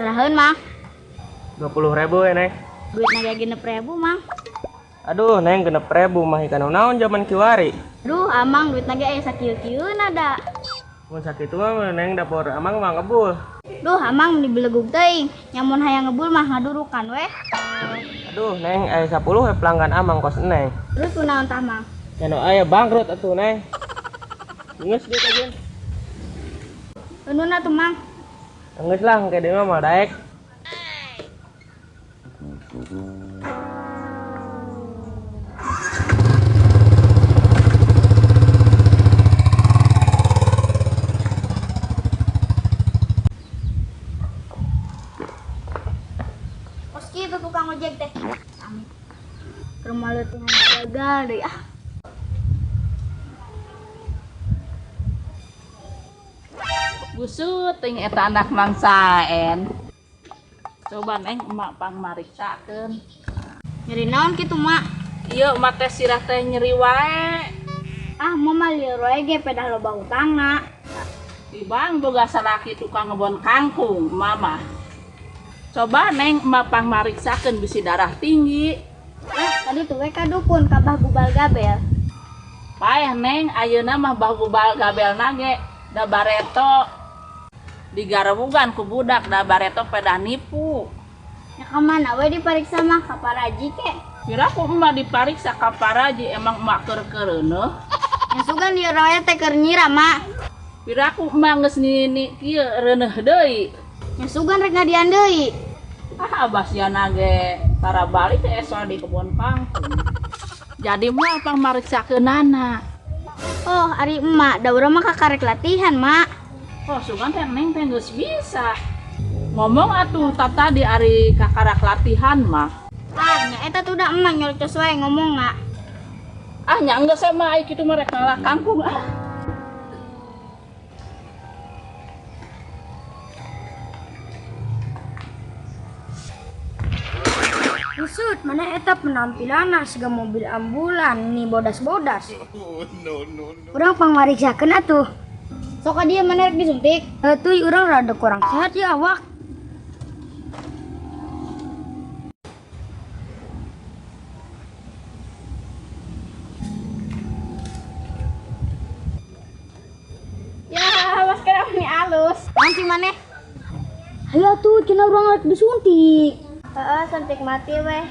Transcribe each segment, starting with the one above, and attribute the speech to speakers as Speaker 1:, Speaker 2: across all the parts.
Speaker 1: Baraheun Mang.
Speaker 2: 20.000 ya Neng.
Speaker 1: Duitna ge 6.000 Mang.
Speaker 2: Aduh Neng 6.000 mah ikan naon zaman kiwari.
Speaker 1: Duh Amang duitna ge aya sakieu-kieuna da.
Speaker 2: Mun sakitu mah Neng dapur Amang mah ngebul.
Speaker 1: Duh Amang dibelegug teuing. Nyamun hayang ngebul mah ngadurukan we.
Speaker 2: Aduh Neng aya 10 we pelanggan Amang kos Neng.
Speaker 1: Terus kunaon tah Mang?
Speaker 2: Anu aya bangkrut atuh Neng. Geus deui kajen.
Speaker 1: Eununa tuh Mang.
Speaker 2: Geus lah engke deui mah daek.
Speaker 1: Oski itu tukang ojek teh. Amit. Rumah leutingan gagal deui ah.
Speaker 3: Busut ting eta anak Mang Saen. Coba Neng emak pangmariksakeun.
Speaker 1: Nyeri naon kitu Mak?
Speaker 3: Ieu emak teh sirah teh nyeri wae.
Speaker 1: Ah mama lieur wae ge pedah loba utangna.
Speaker 3: Ibang boga salaki tukang ngebon kangkung mama. Coba Neng emak pangmariksakeun bisi darah tinggi.
Speaker 1: Tadi tuh we ka dukun kabah gubal gabel.
Speaker 3: Payah Neng ayeuna mah bagubal gabelna ge da bareto digarebugan ku budak da bareto pedah nipu.
Speaker 1: Ya kamana we dipariksa mah ka paraji ke?
Speaker 3: Piraku emak dipariksa ka paraji emang emak keur-keureuneuh.
Speaker 1: Ya sugan lieur wae teh keur nyira Mak.
Speaker 3: Piraku emak geus nini kieu reuneuh deui.
Speaker 1: Ya sugan rek ngadian deui.
Speaker 3: Ah abasiana ge tara balik teh esok di kebun kangkung. Jadi mah pangmariksakeunana.
Speaker 1: Oh, ari emak da urang mah kakarek latihan Mak.
Speaker 3: Oh sugan teh Neng teh geus bisa. Ngomong atuh tata di ari kakarak latihan mah.
Speaker 1: Ah, nya eta tuh da emak nyolcos wae ngomongna.
Speaker 3: Ah nya geus mah ai kitu mah rek ngalah kangkung ah.
Speaker 1: Usut, mana eta penampilanna siga mobil ambulan nih bodas-bodas. Urang pangmariksakeun atuh. Sok ka dieu mana rek disuntik. Heutuy urang rada kurang sehat ya awak. Ya, masker ini halus. Nanti mana? Ayo tuh, cenah urang rek disuntik. Heeh, suntik mati weh.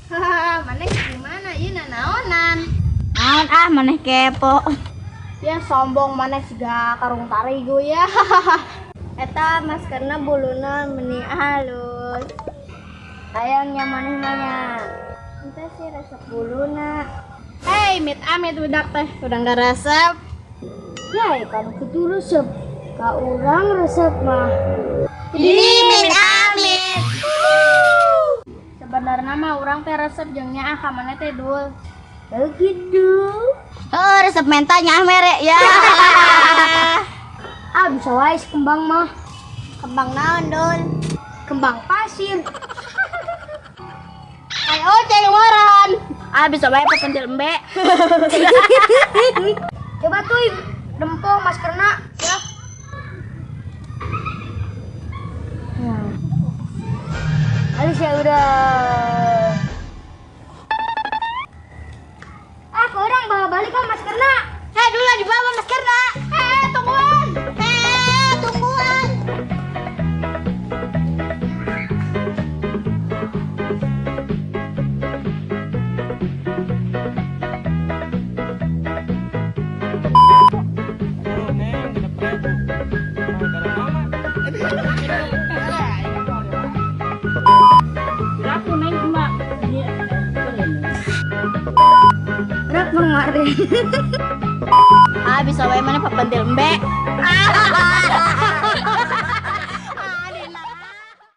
Speaker 1: Hahaha, maneh gimana? Ieu nanaonan? Naon ah, maneh kepo. Ya sombong maneh siga karung tarigu ya. Eta maskerna buluna meni halus. Sayangnya maneh nanya. Ente sih resep buluna. Hei, amit budak teh, udah enggak resep. Ya, kan kudu resep. Ka urang resep mah. Ini amit. Sebenarnya mah urang teh resep jeung nya ah ka maneh teh dul. Begitu. Oh, resep mentanya mere ya. Ah, bisa wae kembang mah. Kembang naon, Dul? Kembang pasir. Ayo, cengwaran. Ah, bisa wae pepentil embe. Coba tuh dempong maskerna ya. Alis ya udah. Kok orang bawa balik kan maskerna? Dulu dibawa maskerna. Tungguan. Tungguan.
Speaker 2: Aduh Neng 6.000.
Speaker 3: Piraku Neng emak ieu keureuneuh.
Speaker 1: Rak mengari. Ah bisa wae mana papentil embe.